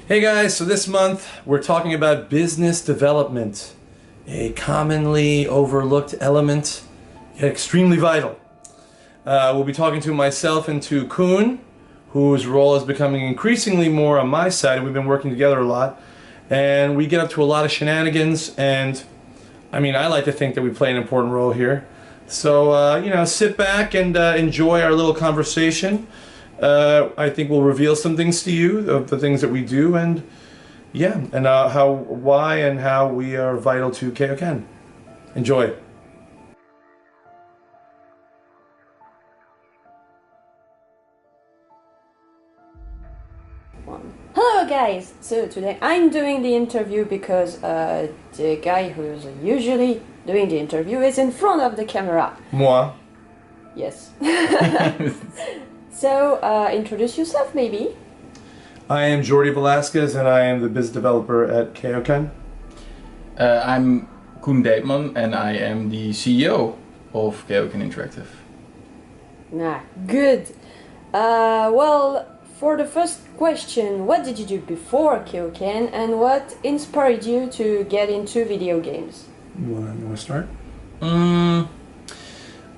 Hey guys, so this month we're talking about business development, a commonly overlooked element, yet extremely vital. We'll be talking to myself and to Koen, whose role is becoming increasingly more on my side, and we've been working together a lot. And we get up to a lot of shenanigans, and I mean, I like to think that we play an important role here. So, sit back and enjoy our little conversation. I think we'll reveal some things to you of the things that we do, and yeah, and why and how we are vital to Koen. Enjoy. Hello guys! So today I'm doing the interview because the guy who's usually doing the interview is in front of the camera. Moi. Yes. So, introduce yourself maybe. I am Jordy Velasquez and I am the business developer at Koen. I'm Koen Deetman and I am the CEO of Koen Interactive. Nah, good. Well, for the first question, what did you do before Koen and what inspired you to get into video games? You want to start?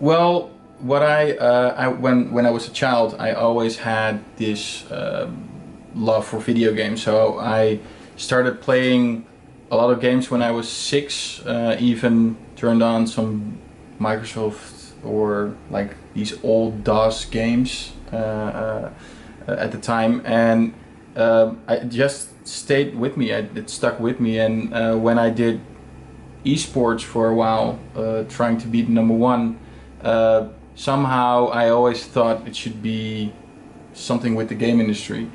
Well, what when I was a child, I always had this love for video games. So I started playing a lot of games when I was 6. Even turned on some Microsoft or like these old DOS games at the time, and it just stayed with me. It stuck with me, and when I did esports for a while, trying to be #1. Somehow I always thought it should be something with the game industry,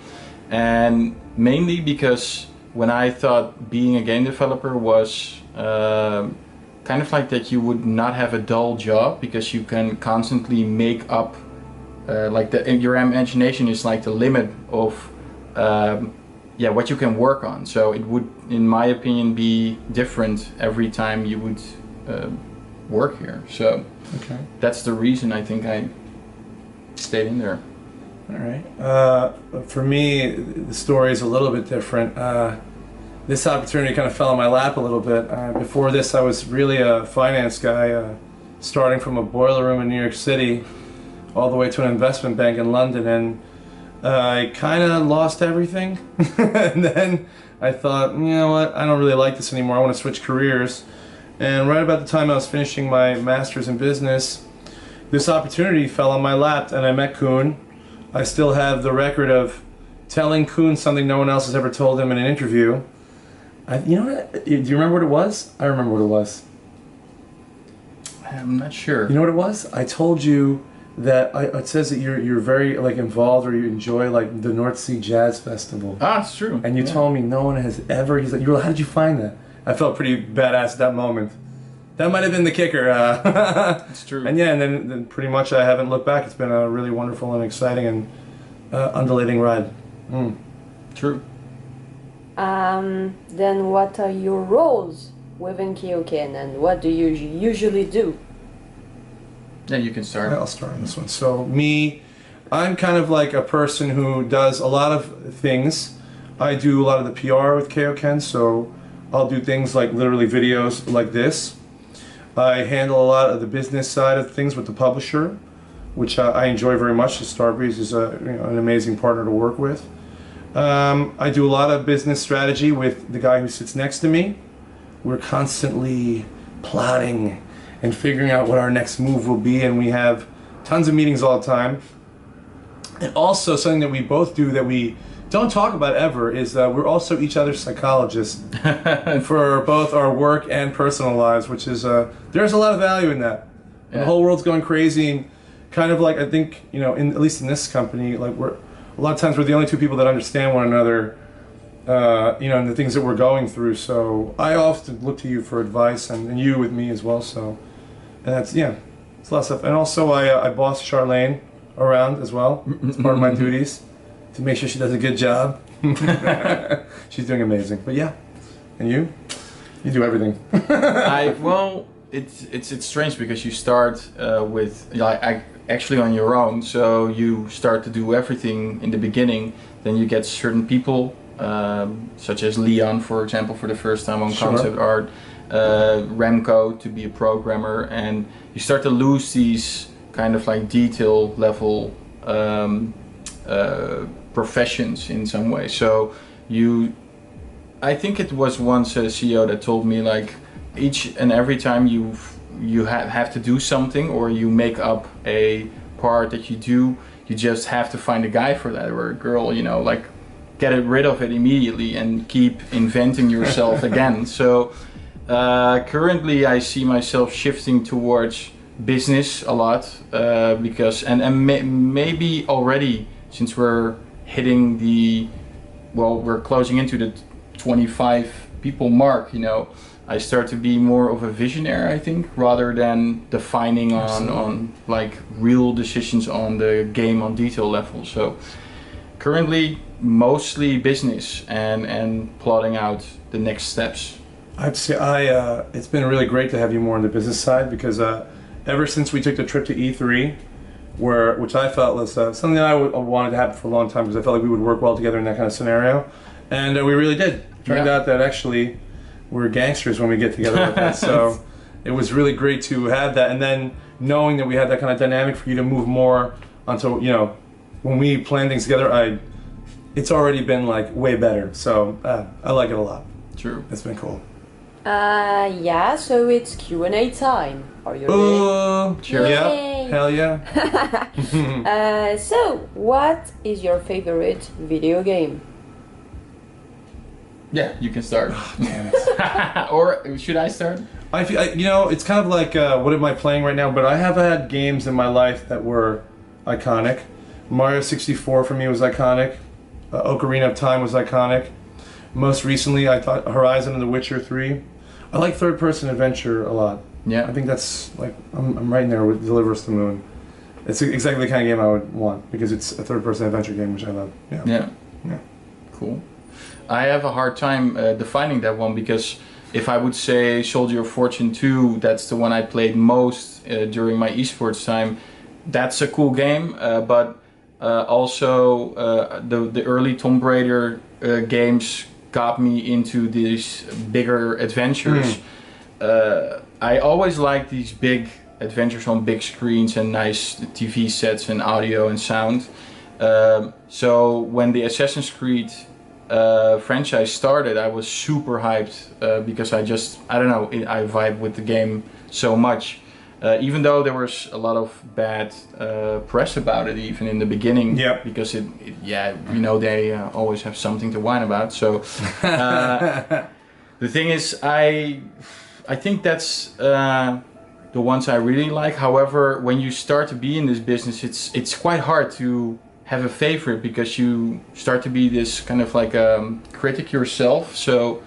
and mainly because when I thought being a game developer was kind of like that you would not have a dull job because you can constantly make up your imagination is like the limit of what you can work on. So it would, in my opinion, be different every time you would work here. So okay, that's the reason I think I stayed in there. All right. For me, the story is a little bit different. This opportunity kind of fell in my lap a little bit. Before this, I was really a finance guy, starting from a boiler room in New York City all the way to an investment bank in London, and I kind of lost everything. And then I thought, you know what, I don't really like this anymore. I want to switch careers. And right about the time I was finishing my master's in business, this opportunity fell on my lap, and I met Koen. I still have the record of telling Koen something no one else has ever told him in an interview. You know what? Do you remember what it was? I remember what it was. I'm not sure. You know what it was? I told you that it says that you're very like involved, or you enjoy like the North Sea Jazz Festival. Ah, it's true. And you told me no one has ever. He's like, how did you find that? I felt pretty badass at that moment. That might have been the kicker. It's true. And yeah, and then pretty much I haven't looked back. It's been a really wonderful and exciting and undulating ride. True. Then what are your roles within Koen and what do you usually do? Yeah, you can start. I'll start on this one. So I'm kind of like a person who does a lot of things. I do a lot of the PR with Koen, so I'll do things like literally videos like this. I handle a lot of the business side of things with the publisher, which I enjoy very much. Starbreeze is an amazing partner to work with. I do a lot of business strategy with the guy who sits next to me. We're constantly plotting and figuring out what our next move will be, and we have tons of meetings all the time. And also something that we both do that we don't talk about ever is we're also each other's psychologists for both our work and personal lives, which is there's a lot of value in that. Yeah. The whole world's going crazy, and kind of like I think at least in this company, like a lot of times we're the only two people that understand one another, and the things that we're going through. So I often look to you for advice, and you with me as well. So, and that's it's a lot of stuff. And also I boss Charlene around as well. It's part of my duties to make sure she does a good job. She's doing amazing. But yeah, and you do everything. It's strange because you start with actually on your own, so you start to do everything in the beginning. Then you get certain people such as Leon, for example, for the first time on Sure. concept art, Remco to be a programmer, and you start to lose these kind of like detail level professions in some way. So I think it was once a CEO that told me like each and every time you have to do something or you make up a part that you do, you just have to find a guy for that or a girl, you know, like get rid of it immediately and keep inventing yourself again. So currently I see myself shifting towards business a lot because maybe already since we're hitting we're closing into the 25 people mark, you know, I start to be more of a visionary, I think, rather than defining on like real decisions on the game on detail level. So currently mostly business and plotting out the next steps. I'd say it's been really great to have you more on the business side because ever since we took the trip to E3, which I felt was something that I wanted to happen for a long time because I felt like we would work well together in that kind of scenario, and we really did. Turned out that actually we're gangsters when we get together like that. So it was really great to have that, and then knowing that we had that kind of dynamic for you to move more onto, you know, when we plan things together, it's already been like way better. So I like it a lot. True. It's been cool. Yeah, so it's Q&A time. Are you ready? Sure. Yeah. Yay. Hell yeah. So, what is your favorite video game? Yeah, you can start. Damn it. Or should I start? I feel, you know, it's kind of like what am I playing right now? But I have had games in my life that were iconic. Mario 64 for me was iconic. Ocarina of Time was iconic. Most recently, I thought Horizon and The Witcher 3. I like third-person adventure a lot. Yeah. I think that's like I'm right in there with Deliver Us to the Moon. It's exactly the kind of game I would want because it's a third-person adventure game, which I love. Yeah. Yeah. Cool. I have a hard time defining that one because if I would say Soldier of Fortune 2, that's the one I played most during my esports time. That's a cool game, but also the early Tomb Raider games got me into these bigger adventures. I always liked these big adventures on big screens and nice TV sets and audio and sound. So when the Assassin's Creed franchise started, I was super hyped because I don't know, I vibe with the game so much. Even though there was a lot of bad press about it, even in the beginning, because you know, they always have something to whine about. So the thing is, I think that's the ones I really like. However, when you start to be in this business, it's quite hard to have a favorite because you start to be this kind of like critic yourself. So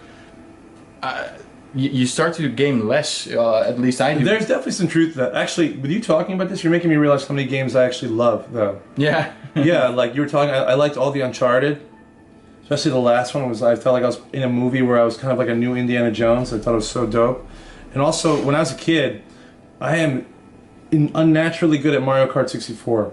you start to game less, at least I do. There's definitely some truth to that. Actually, with you talking about this, you're making me realize how many games I actually love, though. Yeah. Yeah, like you were talking, I liked all the Uncharted. Especially the last one I felt like I was in a movie where I was kind of like a new Indiana Jones. I thought it was so dope. And also, when I was a kid, I am unnaturally good at Mario Kart 64.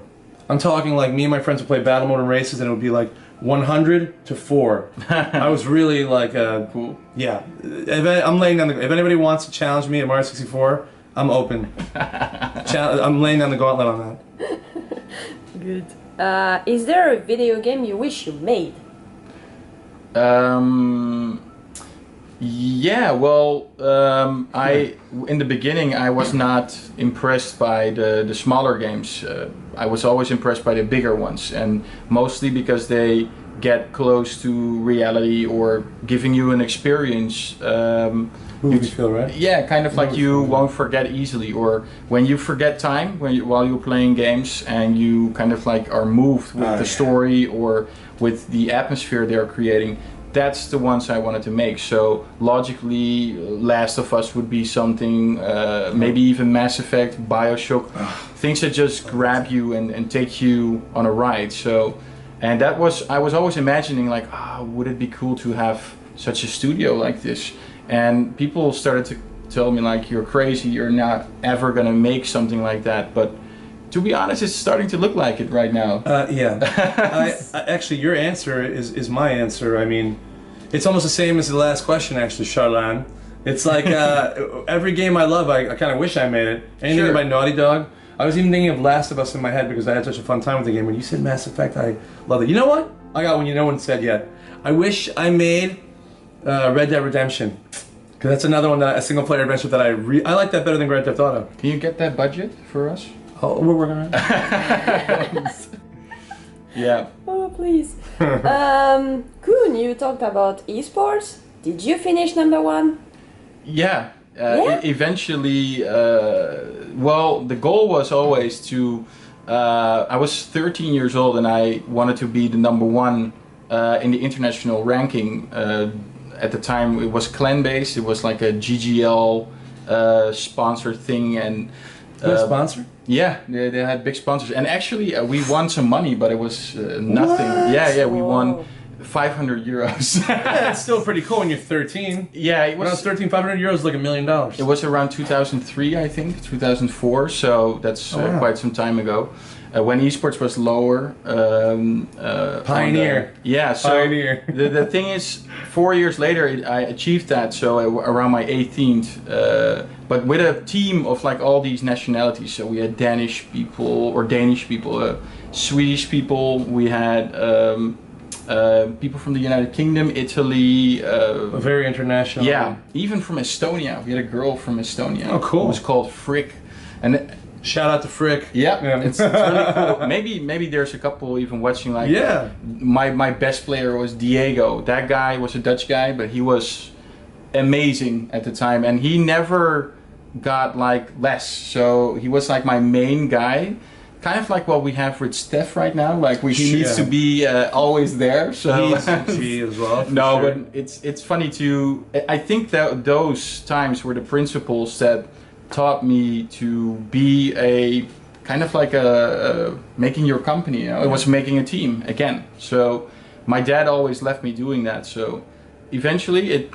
I'm talking like me and my friends would play battle mode and races and it would be like 100 to 4. I was really like cool. Yeah. I'm laying down if anybody wants to challenge me at Mario 64, I'm open. I'm laying down the gauntlet on that. Good. Is there a video game you wish you made? Yeah, well, in the beginning I was not impressed by the smaller games. I was always impressed by the bigger ones, and mostly because they get close to reality or giving you an experience. Movie feel, right? Yeah, kind of like you won't forget easily, or when you forget time while you're playing games and you kind of like are moved with the story or with the atmosphere they're creating. That's the ones I wanted to make. So logically, Last of Us would be something, maybe even Mass Effect, Bioshock, things that just grab you and take you on a ride. So, and I was always imagining like, would it be cool to have such a studio like this? And people started to tell me like, you're crazy, you're not ever gonna make something like that. But To be honest, it's starting to look like it right now. Yeah. Actually, your answer is my answer. I mean, it's almost the same as the last question, actually, Charlene. It's like every game I love, I kind of wish I made it. Anything Sure. by Naughty Dog. I was even thinking of Last of Us in my head because I had such a fun time with the game. When you said Mass Effect, I love it. You know what? I got one no one said yet. I wish I made Red Dead Redemption. Because that's another one, a single-player adventure that I like that better than Grand Theft Auto. Can you get that budget for us? Oh, we're working on it. Yeah. Oh, please. Koen, you talked about esports. Did you finish number 1? Yeah. Yeah? Eventually, well, the goal was always to. I was 13 years old and I wanted to be the number 1 in the international ranking. At the time, it was clan-based. It was like a GGL sponsored thing, and Who's sponsor? yeah, they had big sponsors. And actually, we won some money, but it was nothing. What? Yeah, we won Whoa. 500 euros. Yeah, it's still pretty cool when you're 13. Yeah, it When I was was. 13, 500 euros is like $1 million. It was around 2003, I think, 2004. So that's Oh, wow. quite some time ago. When esports was lower. Pioneer. Yeah. So Pioneer. the thing is, 4 years later, I achieved that. So around my 18th, but with a team of like all these nationalities. So we had Danish people, Swedish people. We had. People from the United Kingdom, Italy. Very international. Yeah, even from Estonia. We had a girl from Estonia. Oh, cool. It was called Frick, and Shout out to Frick. yeah, it's really cool. Maybe there's a couple even watching. Like, Yeah. my best player was Diego. That guy was a Dutch guy, but he was amazing at the time, and he never got like less. So he was like my main guy. Kind of like what we have with Steph right now. Like he needs to be always there. So He's a G as well. for no, sure. but it's funny to. I think that those times were the principles that taught me to be a kind of like a making your company. You know, it was making a team again. So my dad always left me doing that. So eventually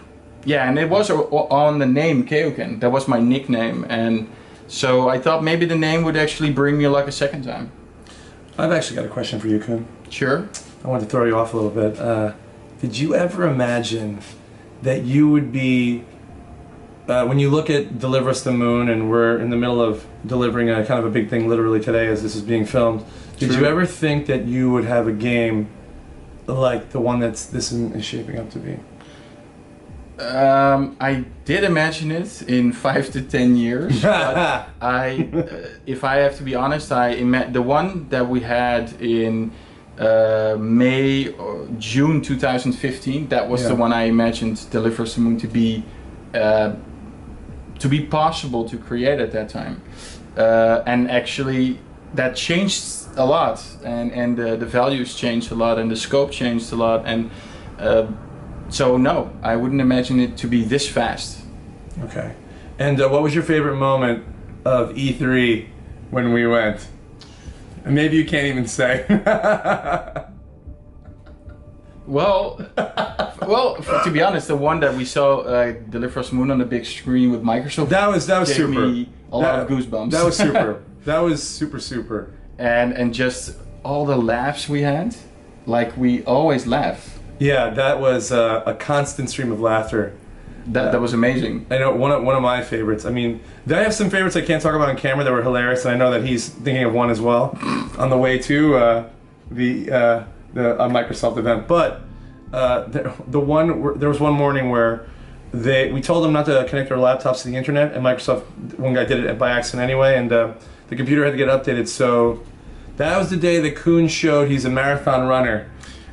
and it was on the name Koen. That was my nickname, and so I thought maybe the name would actually bring me luck a second time. I've actually got a question for you, Koen. Sure. I want to throw you off a little bit. Did you ever imagine that you would be, when you look at Deliver Us the Moon, and we're in the middle of delivering a kind of a big thing literally today as this is being filmed, did True. you ever think that you would have a game like the one this is shaping up to be? I did imagine it in 5 to 10 years. But if I have to be honest, the one that we had in May or June 2015, that was the one I imagined Deliver Us the Moon to be possible to create at that time. And actually, that changed a lot, and the values changed a lot, and the scope changed a lot, and. So no, I wouldn't imagine it to be this fast. Okay. And what was your favorite moment of E3 when we went? And maybe you can't even say. Well, to be honest, the one that we saw Deliver Us Moon on the big screen with Microsoft. That was gave super. Me a lot of goosebumps. That was super. That was super. And just all the laughs we had, like we always laugh. Yeah, that was a constant stream of laughter. That was amazing. I know one of my favorites. I mean, I have some favorites I can't talk about on camera that were hilarious, and I know that he's thinking of one as well on the way to the Microsoft event. But there was one morning where we told them not to connect our laptops to the internet, and Microsoft, one guy did it by accident anyway, and the computer had to get updated. So that was the day that Koen showed he's a marathon runner.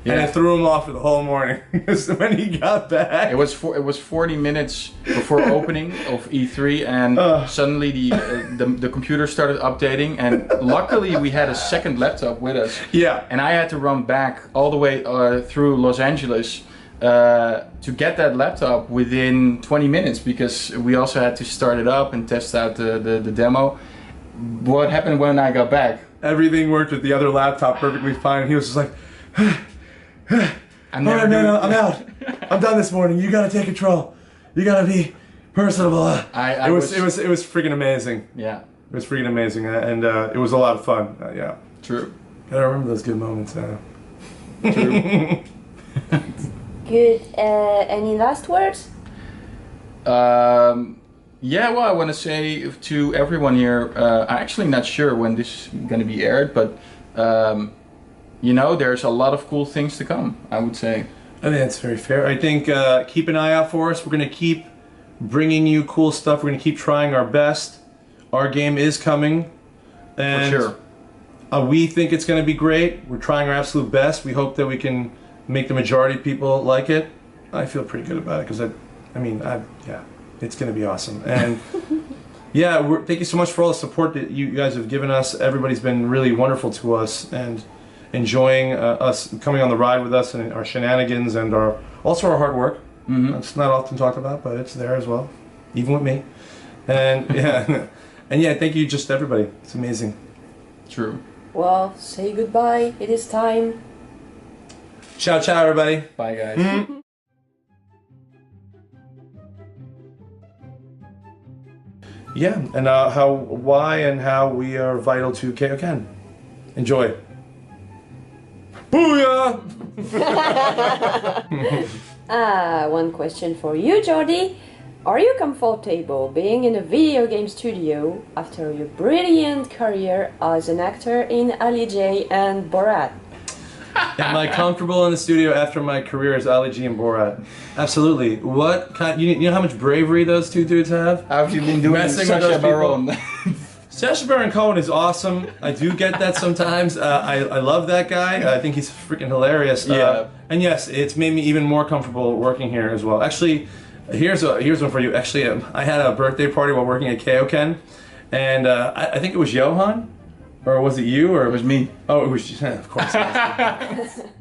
Yeah. And I threw him off for the whole morning. So when he got back, it was 40 minutes before opening of E3, and suddenly the computer started updating. And luckily, we had a second laptop with us. Yeah. And I had to run back all the way through Los Angeles to get that laptop within 20 minutes, because we also had to start it up and test out the demo. What happened when I got back? Everything worked with the other laptop perfectly fine. He was just like. I'm out. I'm done this morning. You gotta take control. You gotta be personable. It was freaking amazing. Yeah. It was freaking amazing, and it was a lot of fun. Yeah. True. Gotta remember those good moments. True. Good. Any last words? Yeah, well, I want to say to everyone here, I'm actually not sure when this is going to be aired, but you know, there's a lot of cool things to come, I would say. I think that's very fair. I think keep an eye out for us. We're going to keep bringing you cool stuff. We're going to keep trying our best. Our game is coming. And For sure. We think it's going to be great. We're trying our absolute best. We hope that we can make the majority of people like it. I feel pretty good about it because yeah, it's going to be awesome. And yeah, thank you so much for all the support that you guys have given us. Everybody's been really wonderful to us and enjoying us coming on the ride with us and our shenanigans and also our hard work. Mm-hmm. It's not often talked about, but it's there as well, even with me. And yeah, and yeah, thank you just everybody. It's amazing. True. Well, say goodbye. It is time. Ciao, ciao, everybody. Bye, guys. Mm-hmm. Yeah, and why and how we are vital to Koen. Enjoy. Booyah! One question for you, Jordy. Are you comfortable being in a video game studio after your brilliant career as an actor in Ali J and Borat? Am I comfortable in the studio after my career as Ali G and Borat? Absolutely. What kind? You know how much bravery those two dudes have? How have you been doing Messing with Sacha those people? Baron? Sacha Baron Cohen is awesome. I do get that sometimes. I love that guy. I think he's freaking hilarious. Yeah. And yes, it's made me even more comfortable working here as well. Actually, here's one for you. Actually, I had a birthday party while working at Koen, and I think it was Johan. Or was it you? Or It was me. Oh, it was of course.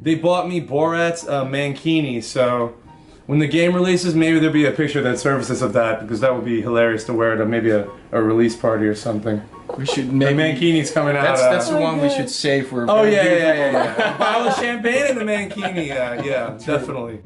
They bought me Borat's mankini, so when the game releases, maybe there'll be a picture that surfaces of that, because that would be hilarious to wear at maybe a release party or something. We should The maybe. mankini's coming out. That's the Oh my one we God. should save for. a Oh very yeah, beautiful yeah, yeah, moment. yeah. A bottle of champagne and the mankini. Yeah, definitely.